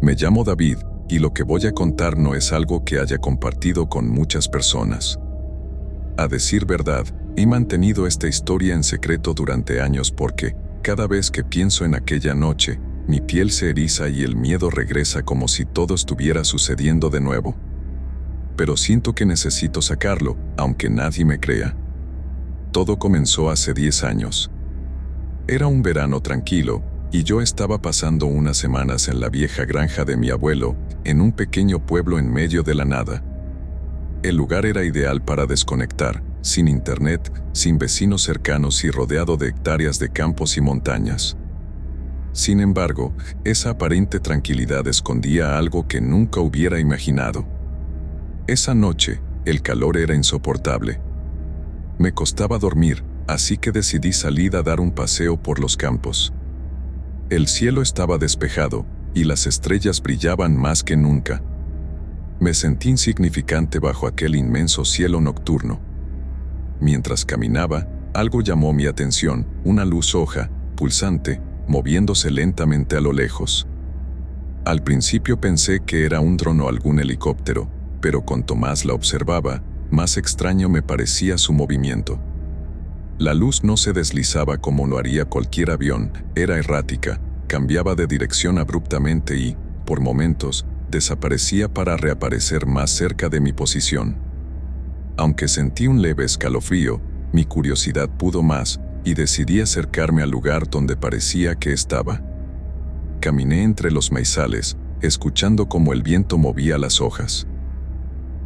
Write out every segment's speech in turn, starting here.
Me llamo David, y lo que voy a contar no es algo que haya compartido con muchas personas. A decir verdad, he mantenido esta historia en secreto durante años porque, cada vez que pienso en aquella noche, mi piel se eriza y el miedo regresa como si todo estuviera sucediendo de nuevo. Pero siento que necesito sacarlo, aunque nadie me crea. Todo comenzó hace 10 años. Era un verano tranquilo, y yo estaba pasando unas semanas en la vieja granja de mi abuelo, en un pequeño pueblo en medio de la nada. El lugar era ideal para desconectar, sin internet, sin vecinos cercanos y rodeado de hectáreas de campos y montañas. Sin embargo, esa aparente tranquilidad escondía algo que nunca hubiera imaginado. Esa noche, el calor era insoportable. Me costaba dormir, así que decidí salir a dar un paseo por los campos. El cielo estaba despejado, y las estrellas brillaban más que nunca. Me sentí insignificante bajo aquel inmenso cielo nocturno. Mientras caminaba, algo llamó mi atención, una luz hoja, pulsante, moviéndose lentamente a lo lejos. Al principio pensé que era un dron o algún helicóptero, pero cuanto más la observaba, más extraño me parecía su movimiento. La luz no se deslizaba como lo haría cualquier avión, era errática, cambiaba de dirección abruptamente y, por momentos, desaparecía para reaparecer más cerca de mi posición. Aunque sentí un leve escalofrío, mi curiosidad pudo más, y decidí acercarme al lugar donde parecía que estaba. Caminé entre los maizales, escuchando cómo el viento movía las hojas.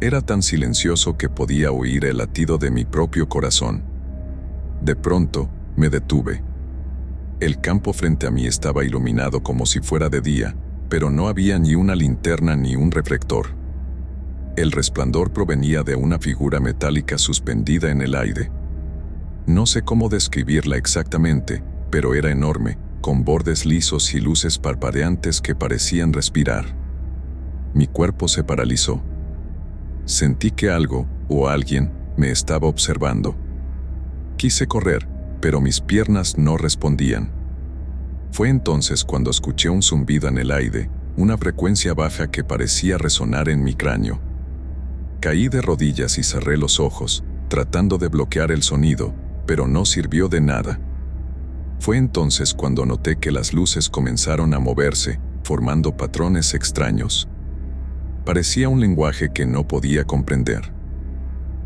Era tan silencioso que podía oír el latido de mi propio corazón. De pronto, me detuve. El campo frente a mí estaba iluminado como si fuera de día, pero no había ni una linterna ni un reflector. El resplandor provenía de una figura metálica suspendida en el aire. No sé cómo describirla exactamente, pero era enorme, con bordes lisos y luces parpadeantes que parecían respirar. Mi cuerpo se paralizó. Sentí que algo, o alguien, me estaba observando. Quise correr, pero mis piernas no respondían. Fue entonces cuando escuché un zumbido en el aire, una frecuencia baja que parecía resonar en mi cráneo. Caí de rodillas y cerré los ojos, tratando de bloquear el sonido, pero no sirvió de nada. Fue entonces cuando noté que las luces comenzaron a moverse, formando patrones extraños. Parecía un lenguaje que no podía comprender.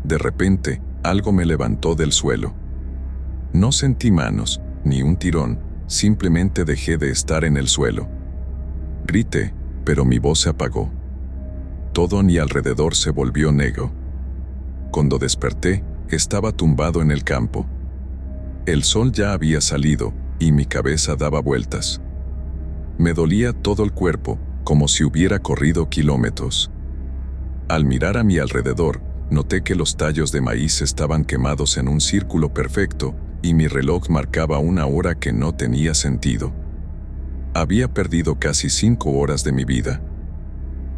De repente, algo me levantó del suelo. No sentí manos, ni un tirón, simplemente dejé de estar en el suelo. Grité, pero mi voz se apagó. Todo a mi alrededor se volvió negro. Cuando desperté, estaba tumbado en el campo. El sol ya había salido, y mi cabeza daba vueltas. Me dolía todo el cuerpo, como si hubiera corrido kilómetros. Al mirar a mi alrededor, noté que los tallos de maíz estaban quemados en un círculo perfecto, y mi reloj marcaba una hora que no tenía sentido. Había perdido casi 5 horas de mi vida.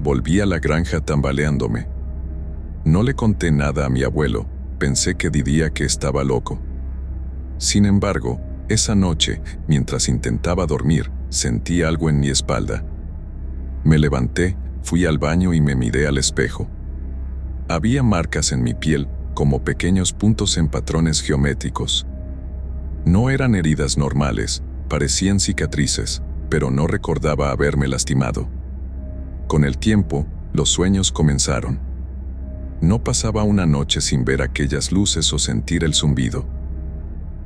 Volví a la granja tambaleándome. No le conté nada a mi abuelo, pensé que diría que estaba loco. Sin embargo, esa noche, mientras intentaba dormir, sentí algo en mi espalda. Me levanté, fui al baño y me miré al espejo. Había marcas en mi piel, como pequeños puntos en patrones geométricos. No eran heridas normales, parecían cicatrices, pero no recordaba haberme lastimado. Con el tiempo, los sueños comenzaron. No pasaba una noche sin ver aquellas luces o sentir el zumbido.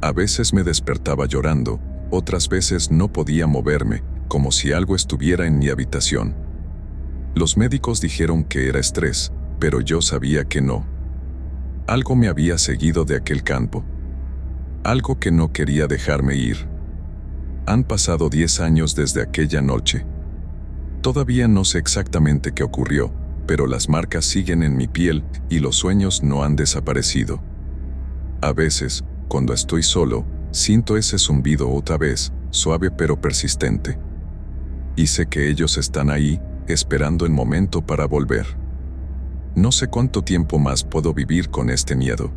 A veces me despertaba llorando, otras veces no podía moverme, como si algo estuviera en mi habitación. Los médicos dijeron que era estrés, pero yo sabía que no. Algo me había seguido de aquel campo. Algo que no quería dejarme ir. Han pasado 10 años desde aquella noche. Todavía no sé exactamente qué ocurrió, pero las marcas siguen en mi piel y los sueños no han desaparecido. A veces, cuando estoy solo, siento ese zumbido otra vez, suave pero persistente. Y sé que ellos están ahí, esperando el momento para volver. No sé cuánto tiempo más puedo vivir con este miedo.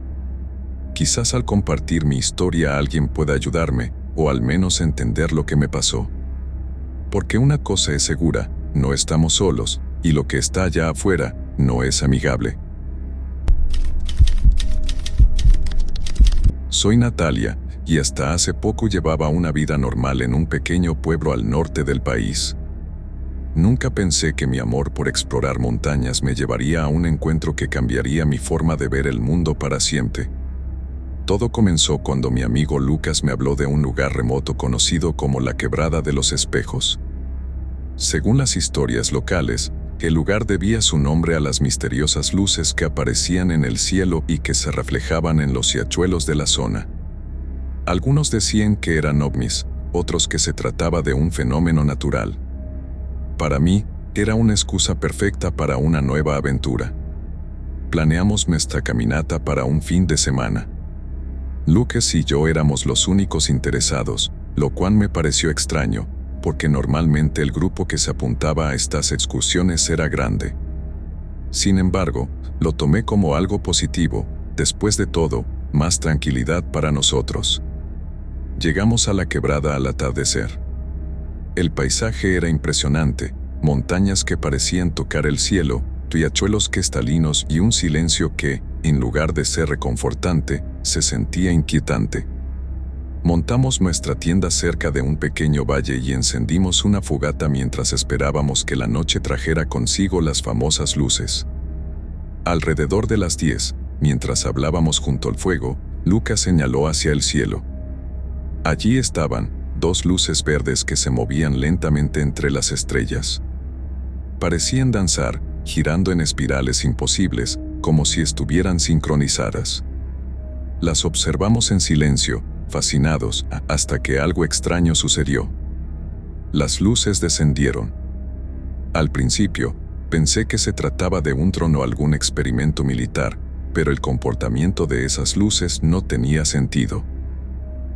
Quizás al compartir mi historia alguien pueda ayudarme, o al menos entender lo que me pasó. Porque una cosa es segura, no estamos solos, y lo que está allá afuera no es amigable. Soy Natalia, y hasta hace poco llevaba una vida normal en un pequeño pueblo al norte del país. Nunca pensé que mi amor por explorar montañas me llevaría a un encuentro que cambiaría mi forma de ver el mundo para siempre. Todo comenzó cuando mi amigo Lucas me habló de un lugar remoto conocido como la Quebrada de los Espejos. Según las historias locales, el lugar debía su nombre a las misteriosas luces que aparecían en el cielo y que se reflejaban en los riachuelos de la zona. Algunos decían que eran ovnis, otros que se trataba de un fenómeno natural. Para mí, era una excusa perfecta para una nueva aventura. Planeamos nuestra caminata para un fin de semana. Lucas y yo éramos los únicos interesados, lo cual me pareció extraño, porque normalmente el grupo que se apuntaba a estas excursiones era grande. Sin embargo, lo tomé como algo positivo, después de todo, más tranquilidad para nosotros. Llegamos a la quebrada al atardecer. El paisaje era impresionante, montañas que parecían tocar el cielo, riachuelos cristalinos y un silencio que, en lugar de ser reconfortante, se sentía inquietante. Montamos nuestra tienda cerca de un pequeño valle y encendimos una fogata mientras esperábamos que la noche trajera consigo las famosas luces. Alrededor de las 10, mientras hablábamos junto al fuego, Lucas señaló hacia el cielo. Allí estaban, dos luces verdes que se movían lentamente entre las estrellas. Parecían danzar, girando en espirales imposibles, como si estuvieran sincronizadas. Las observamos en silencio, fascinados, hasta que algo extraño sucedió. Las luces descendieron. Al principio, pensé que se trataba de un dron o algún experimento militar, pero el comportamiento de esas luces no tenía sentido.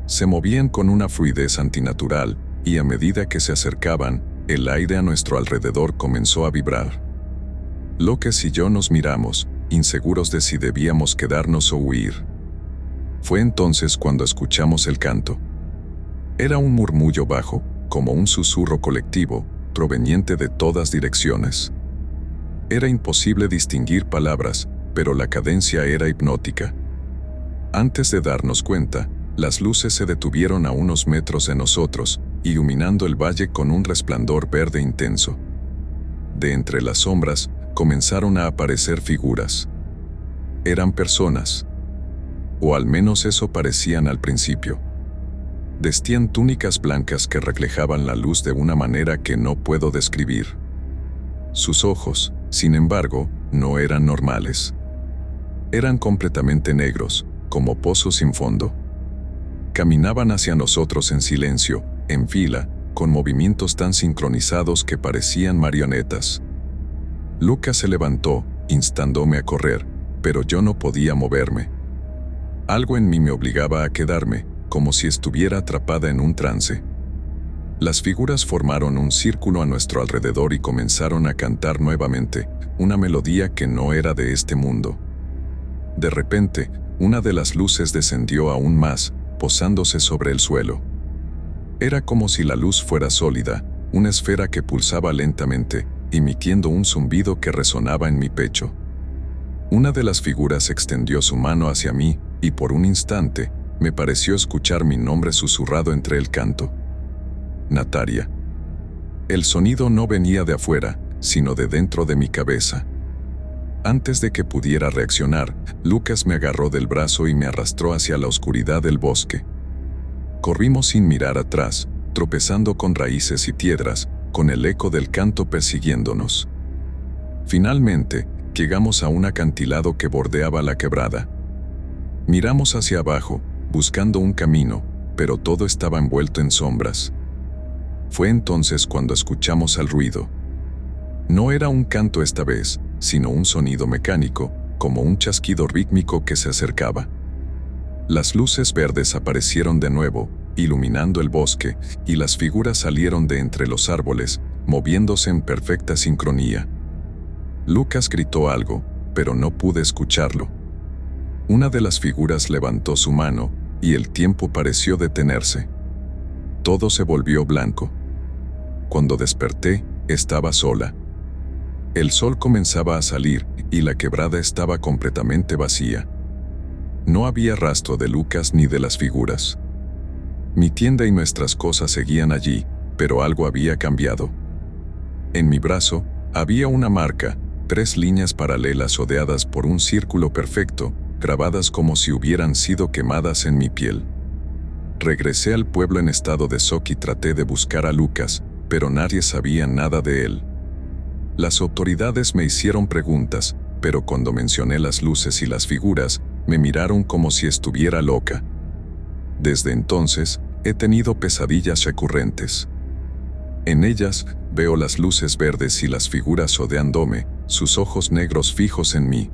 Se movían con una fluidez antinatural, y a medida que se acercaban, el aire a nuestro alrededor comenzó a vibrar. Lucas y yo nos miramos, inseguros de si debíamos quedarnos o huir. Fue entonces cuando escuchamos el canto. Era un murmullo bajo, como un susurro colectivo, proveniente de todas direcciones. Era imposible distinguir palabras, pero la cadencia era hipnótica. Antes de darnos cuenta, las luces se detuvieron a unos metros de nosotros, iluminando el valle con un resplandor verde intenso. De entre las sombras, comenzaron a aparecer figuras. Eran personas. O al menos eso parecían al principio. Vestían túnicas blancas que reflejaban la luz de una manera que no puedo describir. Sus ojos, sin embargo, no eran normales. Eran completamente negros, como pozos sin fondo. Caminaban hacia nosotros en silencio, en fila, con movimientos tan sincronizados que parecían marionetas. Lucas se levantó, instándome a correr, pero yo no podía moverme. Algo en mí me obligaba a quedarme, como si estuviera atrapada en un trance. Las figuras formaron un círculo a nuestro alrededor y comenzaron a cantar nuevamente, una melodía que no era de este mundo. De repente, una de las luces descendió aún más, posándose sobre el suelo. Era como si la luz fuera sólida, una esfera que pulsaba lentamente, emitiendo un zumbido que resonaba en mi pecho. Una de las figuras extendió su mano hacia mí, y por un instante, me pareció escuchar mi nombre susurrado entre el canto. Natalia. El sonido no venía de afuera, sino de dentro de mi cabeza. Antes de que pudiera reaccionar, Lucas me agarró del brazo y me arrastró hacia la oscuridad del bosque. Corrimos sin mirar atrás, tropezando con raíces y piedras, con el eco del canto persiguiéndonos. Finalmente, llegamos a un acantilado que bordeaba la quebrada. Miramos hacia abajo, buscando un camino, pero todo estaba envuelto en sombras. Fue entonces cuando escuchamos el ruido. No era un canto esta vez, sino un sonido mecánico, como un chasquido rítmico que se acercaba. Las luces verdes aparecieron de nuevo, iluminando el bosque, y las figuras salieron de entre los árboles, moviéndose en perfecta sincronía. Lucas gritó algo, pero no pude escucharlo. Una de las figuras levantó su mano, y el tiempo pareció detenerse. Todo se volvió blanco. Cuando desperté, Estaba sola. El sol comenzaba a salir y la quebrada estaba completamente vacía. No había rastro de Lucas ni de las figuras. Mi tienda y nuestras cosas seguían allí, pero algo había cambiado. En mi brazo había una marca, 3 líneas paralelas rodeadas por un círculo perfecto, grabadas como si hubieran sido quemadas en mi piel. Regresé al pueblo en estado de shock y traté de buscar a Lucas, pero nadie sabía nada de él. Las autoridades me hicieron preguntas, pero cuando mencioné las luces y las figuras, me miraron como si estuviera loca. Desde entonces, he tenido pesadillas recurrentes. En ellas, veo las luces verdes y las figuras rodeándome, sus ojos negros fijos en mí.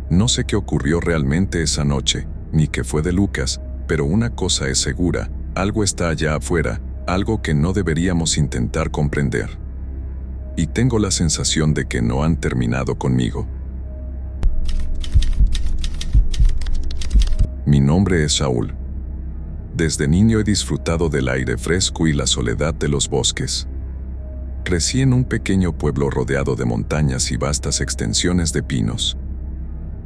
No sé qué ocurrió realmente esa noche, ni qué fue de Lucas, pero una cosa es segura, algo está allá afuera, algo que no deberíamos intentar comprender. Y tengo la sensación de que no han terminado conmigo. Mi nombre es Saúl. Desde niño he disfrutado del aire fresco y la soledad de los bosques. Crecí en un pequeño pueblo rodeado de montañas y vastas extensiones de pinos.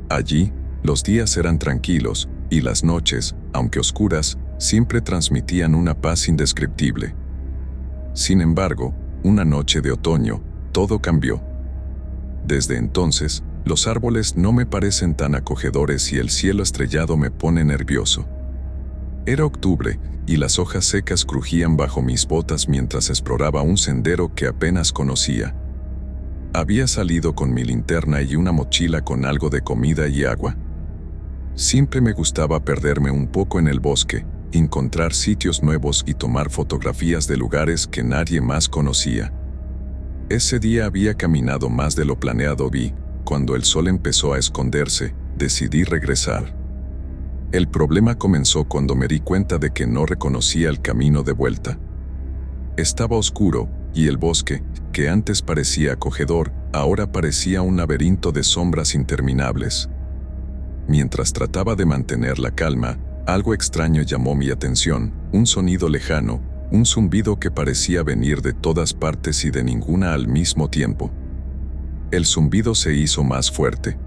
Allí, los días eran tranquilos y las noches, aunque oscuras, siempre transmitían una paz indescriptible. Sin embargo, una noche de otoño, todo cambió. Desde entonces, los árboles no me parecen tan acogedores y el cielo estrellado me pone nervioso. Era octubre, y las hojas secas crujían bajo mis botas mientras exploraba un sendero que apenas conocía. Había salido con mi linterna y una mochila con algo de comida y agua. Siempre me gustaba perderme un poco en el bosque, encontrar sitios nuevos y tomar fotografías de lugares que nadie más conocía. Ese día había caminado más de lo planeado y, cuando el sol empezó a esconderse, decidí regresar. El problema comenzó cuando me di cuenta de que no reconocía el camino de vuelta. Estaba oscuro, y el bosque, que antes parecía acogedor, ahora parecía un laberinto de sombras interminables. Mientras trataba de mantener la calma, algo extraño llamó mi atención, un sonido lejano, un zumbido que parecía venir de todas partes y de ninguna al mismo tiempo. El zumbido se hizo más fuerte.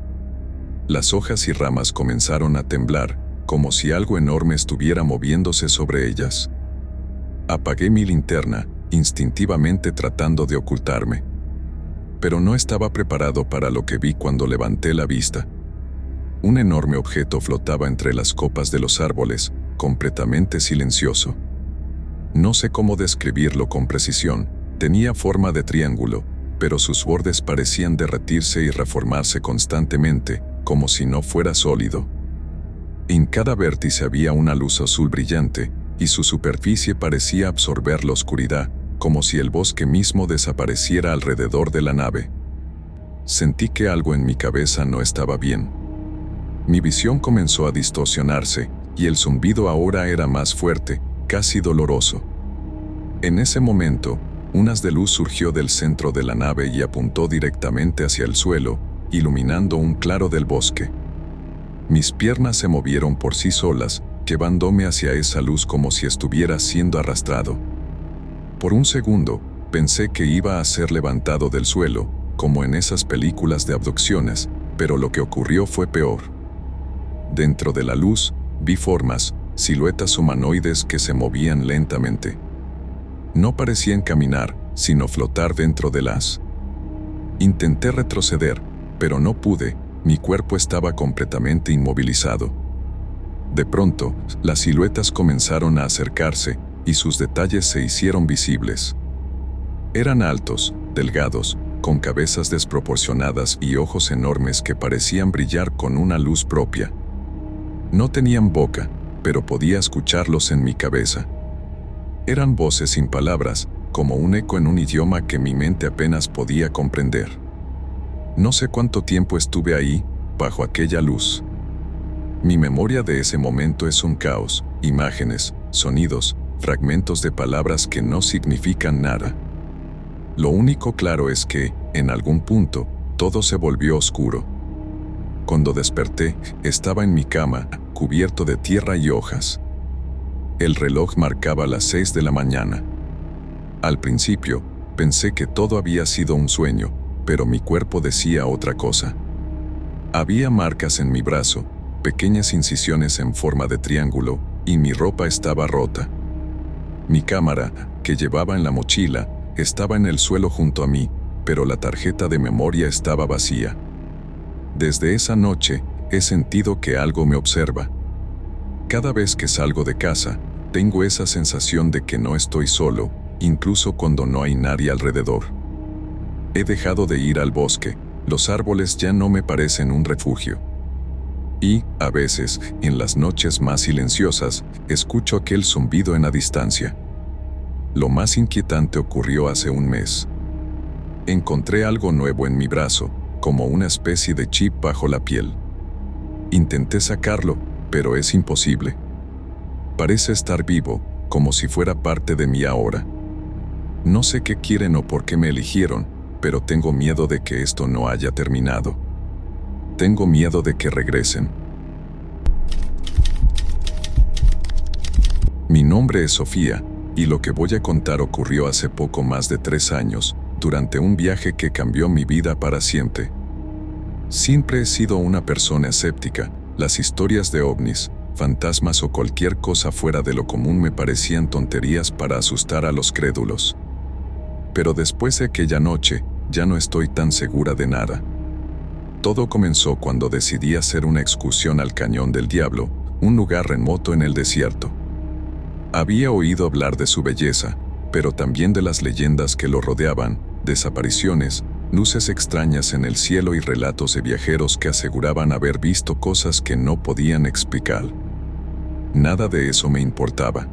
Las hojas y ramas comenzaron a temblar, como si algo enorme estuviera moviéndose sobre ellas. Apagué mi linterna, instintivamente tratando de ocultarme. Pero no estaba preparado para lo que vi cuando levanté la vista. Un enorme objeto flotaba entre las copas de los árboles, completamente silencioso. No sé cómo describirlo con precisión, tenía forma de triángulo, pero sus bordes parecían derretirse y reformarse constantemente, como si no fuera sólido. En cada vértice había una luz azul brillante, y su superficie parecía absorber la oscuridad, como si el bosque mismo desapareciera alrededor de la nave. Sentí que algo en mi cabeza no estaba bien. Mi visión comenzó a distorsionarse, y el zumbido ahora era más fuerte, casi doloroso. En ese momento, un haz de luz surgió del centro de la nave y apuntó directamente hacia el suelo, iluminando un claro del bosque. Mis piernas se movieron por sí solas, llevándome hacia esa luz como si estuviera siendo arrastrado. Por un segundo, pensé que iba a ser levantado del suelo, como en esas películas de abducciones, pero lo que ocurrió fue peor. Dentro de la luz, vi formas, siluetas humanoides que se movían lentamente. No parecían caminar, sino flotar dentro del haz. Intenté retroceder, pero no pude. Mi cuerpo estaba completamente inmovilizado. De pronto, las siluetas comenzaron a acercarse, y sus detalles se hicieron visibles. Eran altos, delgados, con cabezas desproporcionadas y ojos enormes que parecían brillar con una luz propia. No tenían boca, pero podía escucharlos en mi cabeza. Eran voces sin palabras, como un eco en un idioma que mi mente apenas podía comprender. No sé cuánto tiempo estuve ahí, bajo aquella luz. Mi memoria de ese momento es un caos, imágenes, sonidos, fragmentos de palabras que no significan nada. Lo único claro es que, en algún punto, todo se volvió oscuro. Cuando desperté, estaba en mi cama, cubierto de tierra y hojas. El reloj marcaba las 6 de la mañana. Al principio, pensé que todo había sido un sueño, pero mi cuerpo decía otra cosa. Había marcas en mi brazo, pequeñas incisiones en forma de triángulo, y mi ropa estaba rota. Mi cámara, que llevaba en la mochila, estaba en el suelo junto a mí, pero la tarjeta de memoria estaba vacía. Desde esa noche, he sentido que algo me observa. Cada vez que salgo de casa, tengo esa sensación de que no estoy solo, incluso cuando no hay nadie alrededor. He dejado de ir al bosque, los árboles ya no me parecen un refugio. Y, a veces, en las noches más silenciosas, escucho aquel zumbido en la distancia. Lo más inquietante ocurrió hace un mes. Encontré algo nuevo en mi brazo, como una especie de chip bajo la piel. Intenté sacarlo, pero es imposible. Parece estar vivo, como si fuera parte de mí ahora. No sé qué quieren o por qué me eligieron, pero tengo miedo de que esto no haya terminado. Tengo miedo de que regresen. Mi nombre es Sofía, y lo que voy a contar ocurrió hace poco más de 3 años, durante un viaje que cambió mi vida para siempre. Siempre he sido una persona escéptica. Las historias de ovnis, fantasmas o cualquier cosa fuera de lo común me parecían tonterías para asustar a los crédulos. Pero después de aquella noche, ya no estoy tan segura de nada. Todo comenzó cuando decidí hacer una excursión al Cañón del Diablo, un lugar remoto en el desierto. Había oído hablar de su belleza, pero también de las leyendas que lo rodeaban, desapariciones, luces extrañas en el cielo y relatos de viajeros que aseguraban haber visto cosas que no podían explicar. Nada de eso me importaba.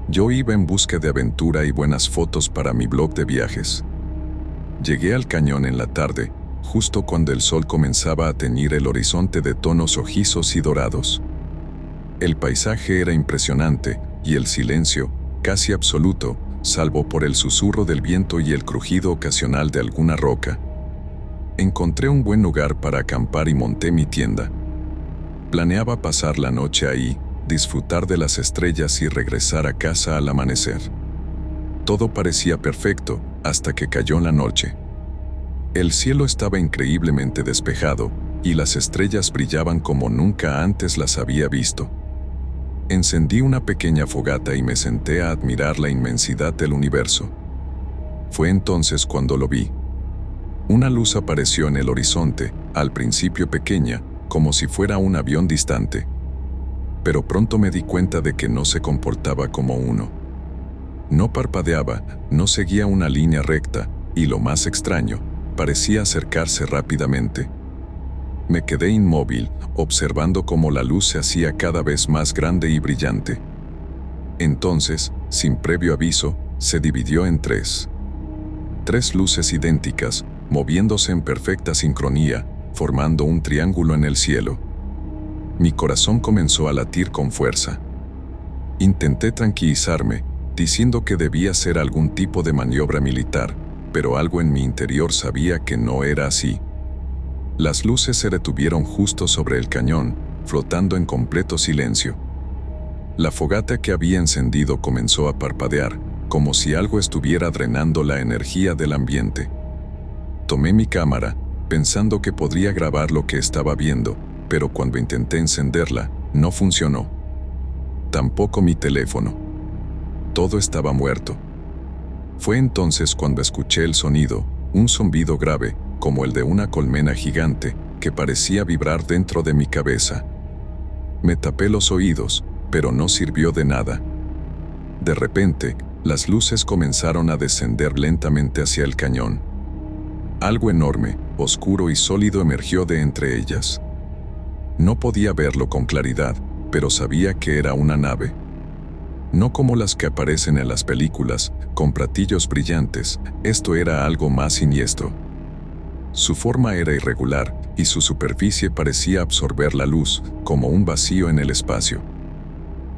Yo iba en busca de aventura y buenas fotos para mi blog de viajes. Llegué al cañón en la tarde, justo cuando el sol comenzaba a teñir el horizonte de tonos rojizos y dorados. El paisaje era impresionante, y el silencio, casi absoluto, salvo por el susurro del viento y el crujido ocasional de alguna roca. Encontré un buen lugar para acampar y monté mi tienda. Planeaba pasar la noche ahí, disfrutar de las estrellas y regresar a casa al amanecer. Todo parecía perfecto, hasta que cayó la noche. El cielo estaba increíblemente despejado, y las estrellas brillaban como nunca antes las había visto. Encendí una pequeña fogata y me senté a admirar la inmensidad del universo. Fue entonces cuando lo vi. Una luz apareció en el horizonte, al principio pequeña, como si fuera un avión distante. Pero pronto me di cuenta de que no se comportaba como uno. No parpadeaba, no seguía una línea recta, y lo más extraño, parecía acercarse rápidamente. Me quedé inmóvil, observando cómo la luz se hacía cada vez más grande y brillante. Entonces, sin previo aviso, se dividió en tres. 3 luces idénticas, moviéndose en perfecta sincronía, formando un triángulo en el cielo. Mi corazón comenzó a latir con fuerza. Intenté tranquilizarme, diciendo que debía ser algún tipo de maniobra militar, pero algo en mi interior sabía que no era así. Las luces se detuvieron justo sobre el cañón, flotando en completo silencio. La fogata que había encendido comenzó a parpadear, como si algo estuviera drenando la energía del ambiente. Tomé mi cámara, pensando que podría grabar lo que estaba viendo, pero cuando intenté encenderla, no funcionó. Tampoco mi teléfono. Todo estaba muerto. Fue entonces cuando escuché el sonido, un zumbido grave, como el de una colmena gigante, que parecía vibrar dentro de mi cabeza. Me tapé los oídos, pero no sirvió de nada. De repente, las luces comenzaron a descender lentamente hacia el cañón. Algo enorme, oscuro y sólido emergió de entre ellas. No podía verlo con claridad, pero sabía que era una nave. No como las que aparecen en las películas, con platillos brillantes, esto era algo más siniestro. Su forma era irregular, y su superficie parecía absorber la luz, como un vacío en el espacio.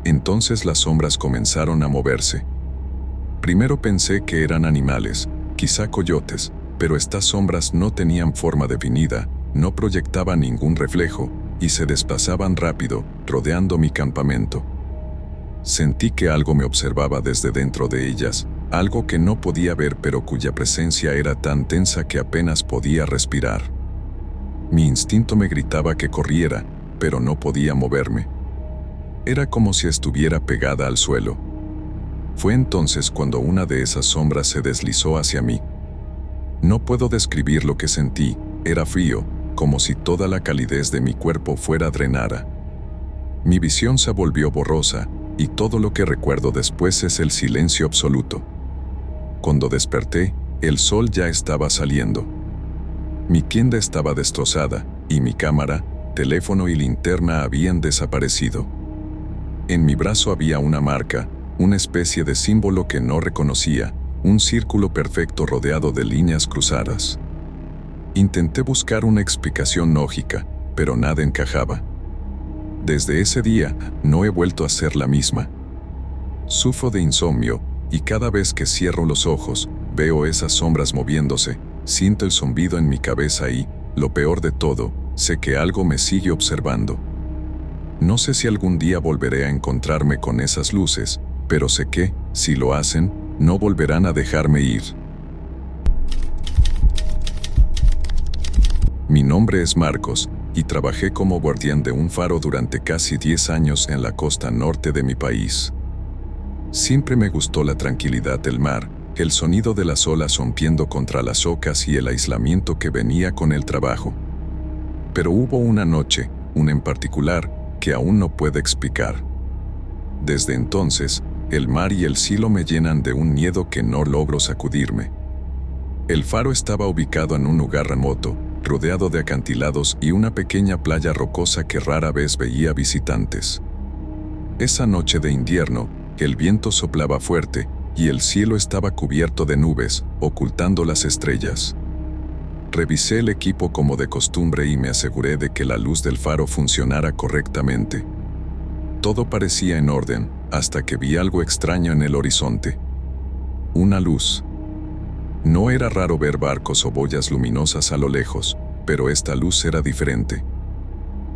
Entonces las sombras comenzaron a moverse. Primero pensé que eran animales, quizá coyotes, pero estas sombras no tenían forma definida, no proyectaban ningún reflejo, y se desplazaban rápido, rodeando mi campamento. Sentí que algo me observaba desde dentro de ellas, algo que no podía ver pero cuya presencia era tan tensa que apenas podía respirar. Mi instinto me gritaba que corriera, pero no podía moverme. Era como si estuviera pegada al suelo. Fue entonces cuando una de esas sombras se deslizó hacia mí. No puedo describir lo que sentí, era frío, como si toda la calidez de mi cuerpo fuera drenada. Mi visión se volvió borrosa, y todo lo que recuerdo después es el silencio absoluto. Cuando desperté, el sol ya estaba saliendo. Mi tienda estaba destrozada, y mi cámara, teléfono y linterna habían desaparecido. En mi brazo había una marca, una especie de símbolo que no reconocía, un círculo perfecto rodeado de líneas cruzadas. Intenté buscar una explicación lógica, pero nada encajaba. Desde ese día, no he vuelto a ser la misma. Sufro de insomnio, y cada vez que cierro los ojos, veo esas sombras moviéndose, siento el zumbido en mi cabeza y, lo peor de todo, sé que algo me sigue observando. No sé si algún día volveré a encontrarme con esas luces, pero sé que, si lo hacen, no volverán a dejarme ir. Mi nombre es Marcos, y trabajé como guardián de un faro durante casi 10 años en la costa norte de mi país. Siempre me gustó la tranquilidad del mar, el sonido de las olas rompiendo contra las ocas y el aislamiento que venía con el trabajo. Pero hubo una noche, una en particular, que aún no puedo explicar. Desde entonces, el mar y el cielo me llenan de un miedo que no logro sacudirme. El faro estaba ubicado en un lugar remoto, rodeado de acantilados y una pequeña playa rocosa que rara vez veía visitantes. Esa noche de invierno, el viento soplaba fuerte y el cielo estaba cubierto de nubes, ocultando las estrellas. Revisé el equipo como de costumbre y me aseguré de que la luz del faro funcionara correctamente. Todo parecía en orden, hasta que vi algo extraño en el horizonte. Una luz. No era raro ver barcos o boyas luminosas a lo lejos, pero esta luz era diferente.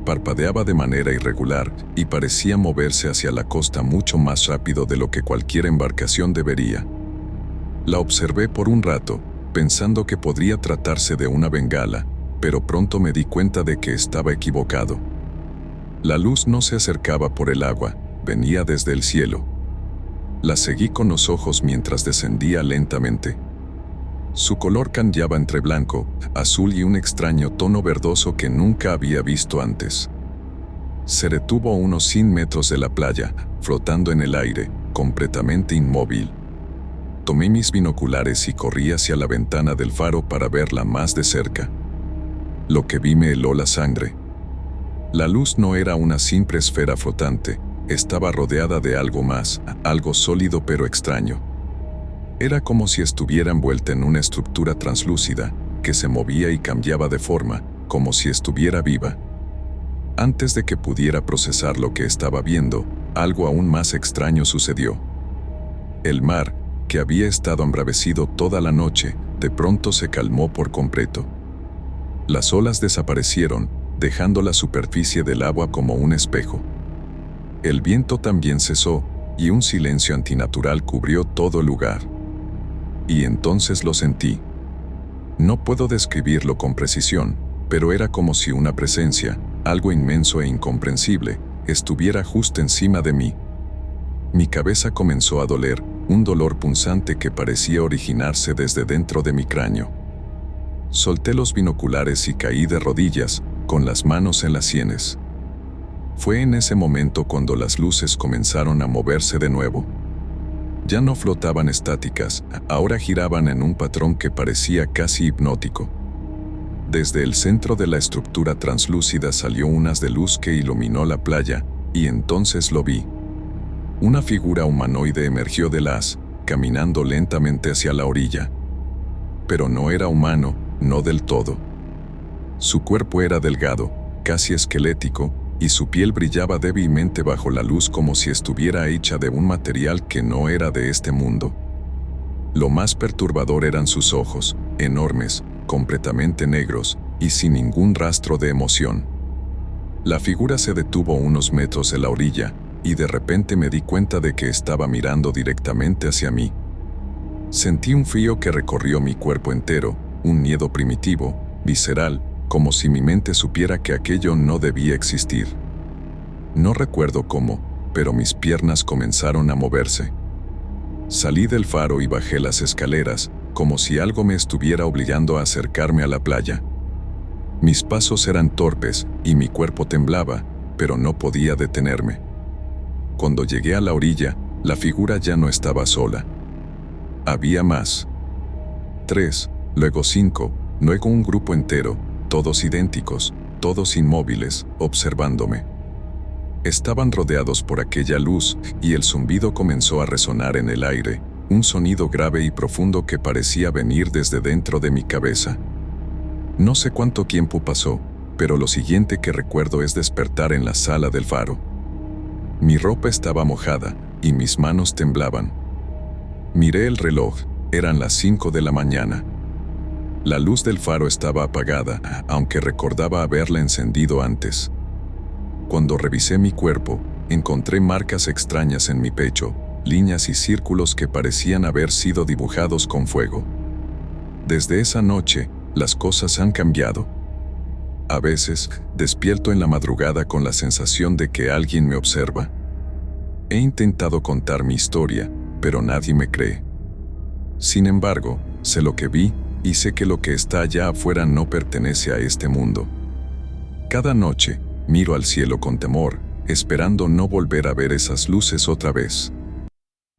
Parpadeaba de manera irregular y parecía moverse hacia la costa mucho más rápido de lo que cualquier embarcación debería. La observé por un rato, pensando que podría tratarse de una bengala, pero pronto me di cuenta de que estaba equivocado. La luz no se acercaba por el agua, venía desde el cielo. La seguí con los ojos mientras descendía lentamente. Su color cambiaba entre blanco, azul y un extraño tono verdoso que nunca había visto antes. Se detuvo a unos 100 metros de la playa, flotando en el aire, completamente inmóvil. Tomé mis binoculares y corrí hacia la ventana del faro para verla más de cerca. Lo que vi me heló la sangre. La luz no era una simple esfera flotante, estaba rodeada de algo más, algo sólido pero extraño. Era como si estuviera envuelta en una estructura translúcida, que se movía y cambiaba de forma, como si estuviera viva. Antes de que pudiera procesar lo que estaba viendo, algo aún más extraño sucedió. El mar, que había estado embravecido toda la noche, de pronto se calmó por completo. Las olas desaparecieron, dejando la superficie del agua como un espejo. El viento también cesó, y un silencio antinatural cubrió todo el lugar. Y entonces lo sentí. No puedo describirlo con precisión, pero era como si una presencia, algo inmenso e incomprensible, estuviera justo encima de mí. Mi cabeza comenzó a doler, un dolor punzante que parecía originarse desde dentro de mi cráneo. Solté los binoculares y caí de rodillas, con las manos en las sienes. Fue en ese momento cuando las luces comenzaron a moverse de nuevo. Ya no flotaban estáticas, ahora giraban en un patrón que parecía casi hipnótico. Desde el centro de la estructura translúcida salió un haz de luz que iluminó la playa, y entonces lo vi. Una figura humanoide emergió del haz, caminando lentamente hacia la orilla. Pero no era humano, no del todo. Su cuerpo era delgado, casi esquelético, y su piel brillaba débilmente bajo la luz como si estuviera hecha de un material que no era de este mundo. Lo más perturbador eran sus ojos, enormes, completamente negros, y sin ningún rastro de emoción. La figura se detuvo a unos metros de la orilla, y de repente me di cuenta de que estaba mirando directamente hacia mí. Sentí un frío que recorrió mi cuerpo entero, un miedo primitivo, visceral, como si mi mente supiera que aquello no debía existir. No recuerdo cómo, pero mis piernas comenzaron a moverse. Salí del faro y bajé las escaleras, como si algo me estuviera obligando a acercarme a la playa. Mis pasos eran torpes y mi cuerpo temblaba, pero no podía detenerme. Cuando llegué a la orilla, la figura ya no estaba sola. Había más. 3, luego 5, luego un grupo entero, todos idénticos, todos inmóviles, observándome. Estaban rodeados por aquella luz y el zumbido comenzó a resonar en el aire, un sonido grave y profundo que parecía venir desde dentro de mi cabeza. No sé cuánto tiempo pasó, pero lo siguiente que recuerdo es despertar en la sala del faro. Mi ropa estaba mojada y mis manos temblaban. Miré el reloj, eran las 5 de la mañana. La luz del faro estaba apagada, aunque recordaba haberla encendido antes. Cuando revisé mi cuerpo, encontré marcas extrañas en mi pecho, líneas y círculos que parecían haber sido dibujados con fuego. Desde esa noche, las cosas han cambiado. A veces, despierto en la madrugada con la sensación de que alguien me observa. He intentado contar mi historia, pero nadie me cree. Sin embargo, sé lo que vi y sé que lo que está allá afuera no pertenece a este mundo. Cada noche, miro al cielo con temor, esperando no volver a ver esas luces otra vez.